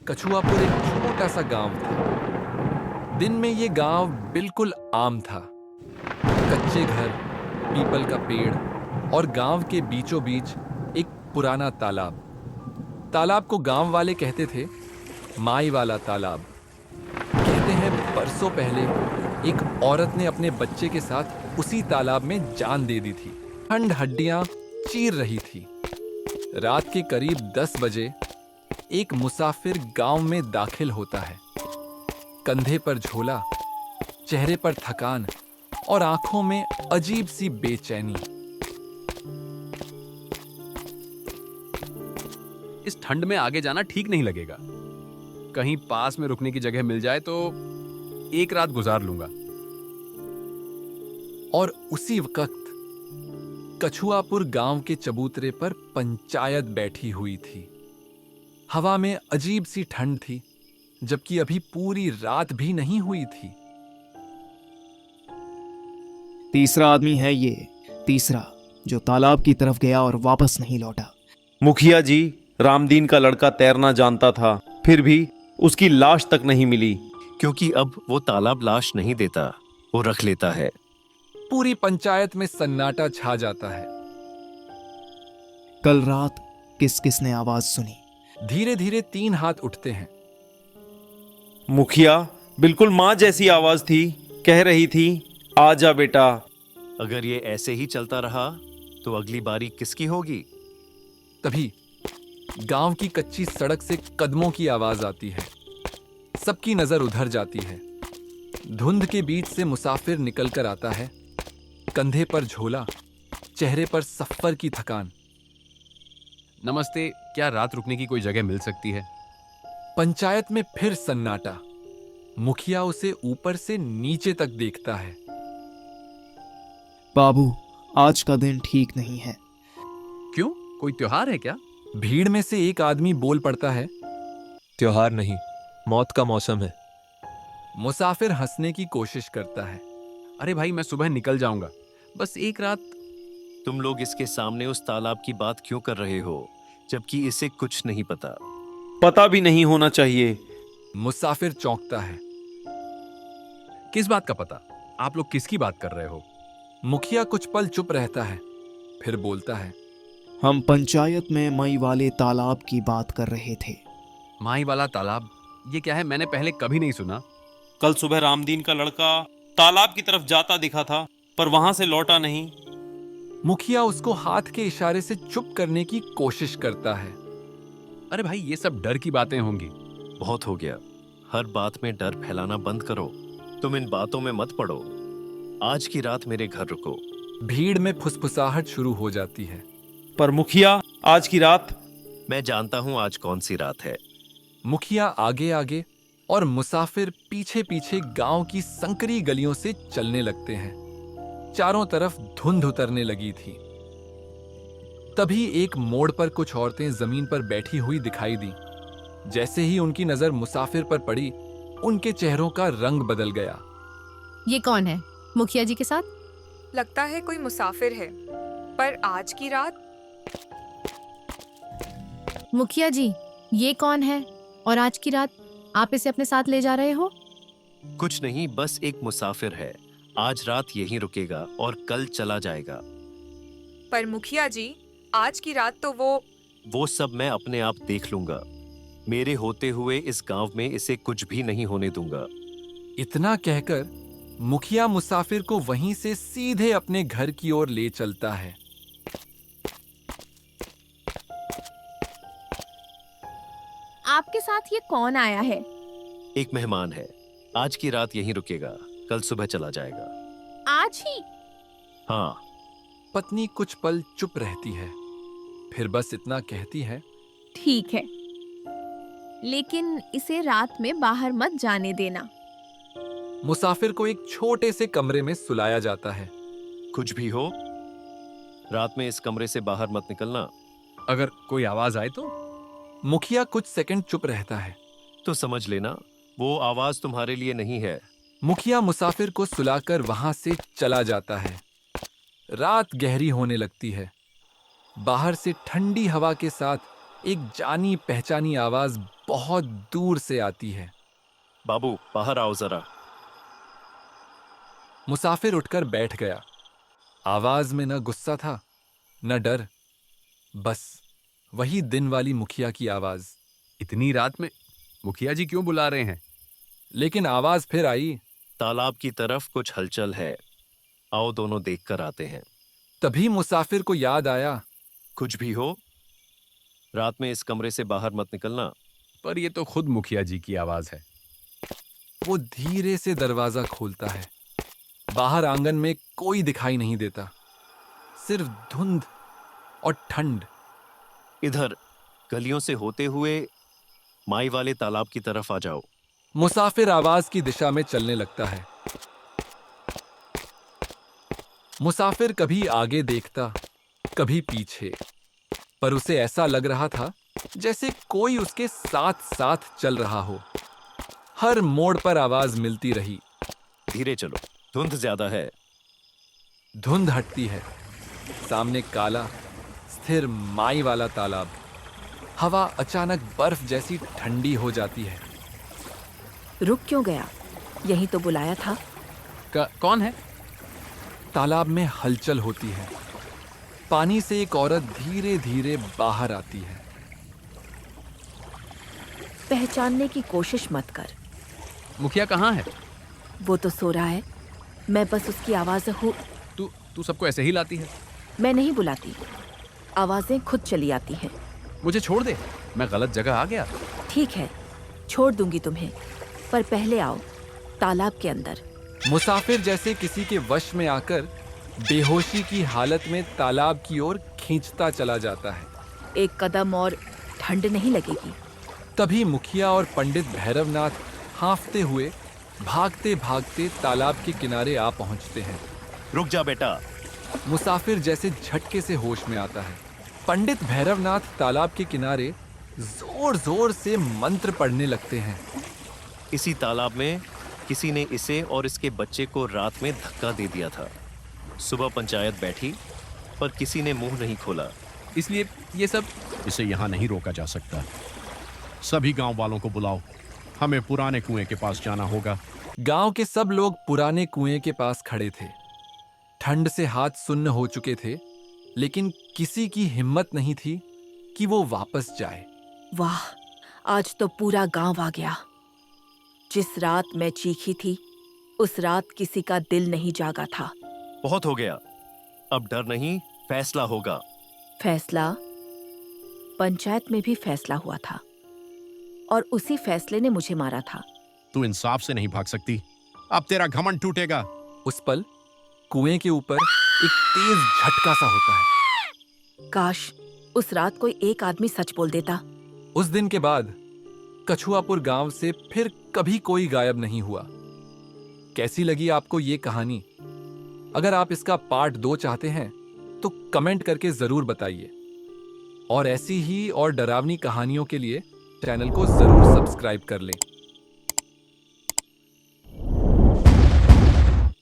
कछुआपुर एक छोटा सा गांव था। दिन में ये गांव बिल्कुल आम था। कच्चे घर, पीपल का पेड़ और गांव के बीचों बीच एक पुराना तालाब। तालाब को गांव वाले कहते थे माई वाला तालाब। कहते हैं बरसों पहले एक औरत ने अपने बच्चे के साथ उसी तालाब में जान दे दी थी। ठंड हड्डियां चीर रही थी। रात के करीब 10 बजे एक मुसाफिर गांव में दाखिल होता है। कंधे पर झोला, चेहरे पर थकान और आंखों में अजीब सी बेचैनी। इस ठंड में आगे जाना ठीक नहीं लगेगा। कहीं पास में रुकने की जगह मिल जाए तो एक रात गुजार लूंगा। और उसी वक्त कछुआपुर गांव के चबूतरे पर पंचायत बैठी हुई थी। हवा में अजीब सी ठंड थी, जबकि अभी पूरी रात भी नहीं हुई थी। तीसरा आदमी है ये, तीसरा जो तालाब की तरफ गया और वापस नहीं लौटा। मुखिया जी, रामदीन का लड़का तैरना जानता था, फिर भी उसकी लाश तक नहीं मिली। क्योंकि अब वो तालाब लाश नहीं देता, वो रख लेता है। पूरी पंचायत में सन्नाटा छा जाता है। कल रात किस किसने आवाज सुनी? धीरे धीरे 3 हाथ उठते हैं। मुखिया, बिल्कुल माँ जैसी आवाज थी। कह रही थी, आजा बेटा। अगर ये ऐसे ही चलता रहा तो अगली बारी किसकी होगी? तभी गांव की कच्ची सड़क से कदमों की आवाज आती है। सबकी नजर उधर जाती है। धुंध के बीच से मुसाफिर निकलकर आता है। कंधे पर झोला, चेहरे पर सफर की थकान। नमस्ते, क्या रात रुकने की कोई जगह मिल सकती है? पंचायत में फिर सन्नाटा। मुखिया उसे ऊपर से नीचे तक देखता है। बाबू, आज का दिन ठीक नहीं है। क्यों, कोई त्योहार है क्या? भीड़ में से एक आदमी बोल पड़ता है। त्योहार नहीं, मौत का मौसम है। मुसाफिर हंसने की कोशिश करता है। अरे भाई, मैं सुबह निकल जाऊंगा, बस एक रात। तुम लोग इसके सामने उस तालाब की बात क्यों कर रहे हो, जबकि इसे कुछ नहीं पता? पता भी नहीं होना चाहिए। मुसाफिर चौंकता है। किस बात का पता? आप लोग किसकी बात कर रहे हो? मुखिया कुछ पल चुप रहता है, फिर बोलता है। हम पंचायत में मई वाले तालाब की बात कर रहे थे। माई वाला तालाब? ये क्या है? मैंने पहले कभी नहीं सुना। कल सुबह रामदीन का लड़का तालाब की तरफ जाता दिखा था, पर वहां से लौटा नहीं। मुखिया उसको हाथ के इशारे से चुप करने की कोशिश करता है। अरे भाई, ये सब डर की बातें होंगी। बहुत हो गया। हर बात में डर फैलाना बंद करो। तुम इन बातों में मत पड़ो। आज की रात मेरे घर रुको। भीड़ में फुसफुसाहट शुरू हो जाती है। पर मुखिया, आज की रात। मैं जानता हूं आज कौन सी रात है। मुखिया आगे आगे और मुसाफिर पीछे पीछे गांव की संकरी गलियों से चलने लगते हैं। चारों तरफ धुंध उतरने लगी थी। तभी एक मोड़ पर कुछ औरतें जमीन पर बैठी हुई दिखाई दी। जैसे ही उनकी नजर मुसाफिर पर पड़ी, उनके चेहरों का रंग बदल गया। ये कौन है? मुखिया जी के साथ? लगता है कोई मुसाफिर है, पर आज की रात। मुखिया जी, ये कौन है और आज की रात आप इसे अपने साथ ले जा रहे हो? कुछ नहीं, बस एक मुसाफिर है। आज रात यहीं रुकेगा और कल चला जाएगा। पर मुखिया जी, आज की रात तो वो सब मैं अपने आप देख लूंगा। मेरे होते हुए इस गांव में इसे कुछ भी नहीं होने दूंगा। इतना कहकर मुखिया मुसाफिर को वहीं से सीधे अपने घर की ओर ले चलता है। आपके साथ ये कौन आया है? एक मेहमान है। आज की रात यहीं रुकेगा, कल सुबह चला जाएगा। आज ही? हाँ। पत्नी कुछ पल चुप रहती है, फिर बस इतना कहती है। ठीक है, लेकिन इसे रात में बाहर मत जाने देना। मुसाफिर को एक छोटे से कमरे में सुलाया जाता है। कुछ भी हो, रात में इस कमरे से बाहर मत निकलना। अगर कोई आवाज आए तो? मुखिया कुछ सेकंड चुप रहता है। तो समझ लेना, वो आवाज तुम्हारे लिए नहीं है। मुखिया मुसाफिर को सुलाकर वहां से चला जाता है। रात गहरी होने लगती है। बाहर से ठंडी हवा के साथ एक जानी पहचानी आवाज बहुत दूर से आती है। बाबू बाहर आओ जरा। मुसाफिर उठकर बैठ गया। आवाज में न गुस्सा था न डर, बस वही दिन वाली मुखिया की आवाज। इतनी रात में मुखिया जी क्यों बुला रहे हैं? लेकिन आवाज फिर आई। तालाब की तरफ कुछ हलचल है, आओ दोनों देखकर आते हैं। तभी मुसाफिर को याद आया। कुछ भी हो, रात में इस कमरे से बाहर मत निकलना। पर ये तो खुद मुखिया जी की आवाज है। वो धीरे से दरवाजा खोलता है। बाहर आंगन में कोई दिखाई नहीं देता, सिर्फ धुंध और ठंड। इधर गलियों से होते हुए माई वाले तालाब की तरफ आ जाओ। मुसाफिर आवाज की दिशा में चलने लगता है। मुसाफिर कभी आगे देखता, कभी पीछे, पर उसे ऐसा लग रहा था जैसे कोई उसके साथ साथ चल रहा हो। हर मोड़ पर आवाज मिलती रही। धीरे चलो, धुंध ज्यादा है। धुंध हटती है। सामने काला स्थिर माई वाला तालाब। हवा अचानक बर्फ जैसी ठंडी हो जाती है। रुक क्यों गया? यही तो बुलाया था। कौन है? तालाब में हलचल होती है। पानी से एक औरत धीरे धीरे बाहर आती है। पहचानने की कोशिश मत कर। मुखिया कहाँ है? वो तो सो रहा है, मैं बस उसकी आवाज हूँ। तू सबको ऐसे ही लाती है? मैं नहीं बुलाती, आवाजें खुद चली आती हैं। मुझे छोड़ दे, मैं गलत जगह आ गया। ठीक है, छोड़ दूंगी तुम्हें, पर पहले आओ तालाब के अंदर। मुसाफिर जैसे किसी के वश में आकर बेहोशी की हालत में तालाब की ओर खींचता चला जाता है। एक कदम और, ठंड नहीं लगेगी। तभी मुखिया और पंडित भैरवनाथ हांफते हुए भागते भागते तालाब के किनारे आ पहुंचते हैं। रुक जा बेटा। मुसाफिर जैसे झटके से होश में आता है। पंडित भैरवनाथ तालाब के किनारे जोर जोर से मंत्र पढ़ने लगते हैं। इसी तालाब में किसी ने इसे और इसके बच्चे को रात में धक्का दे दिया था। सुबह पंचायत बैठी, पर किसी ने मुंह नहीं खोला। इसलिए ये सब। इसे यहाँ नहीं रोका जा सकता। सभी गांव वालों को बुलाओ, हमें पुराने कुएं के पास जाना होगा। गांव के सब लोग पुराने कुएं के पास खड़े थे। ठंड से हाथ सुन्न हो चुके थे, लेकिन किसी की हिम्मत नहीं थी कि वो वापस जाए। वाह, आज तो पूरा गांव आ गया। जिस रात मैं चीखी थी, उस रात किसी का दिल नहीं जागा था। बहुत हो गया, अब डर नहीं, फैसला होगा। फैसला? पंचायत में भी फैसला हुआ था और उसी फैसले ने मुझे मारा था। तू इंसाफ से नहीं भाग सकती, अब तेरा घमंड टूटेगा। उस पल कुएं के ऊपर एक तेज झटका सा होता है। काश उस रात कोई एक आदमी सच बोल देता। उस दिन के बाद कछुआपुर गांव से फिर कभी कोई गायब नहीं हुआ। कैसी लगी आपको ये कहानी? अगर आप इसका पार्ट 2 चाहते हैं तो कमेंट करके जरूर बताइए। और ऐसी ही और डरावनी कहानियों के लिए चैनल को जरूर सब्सक्राइब कर लें।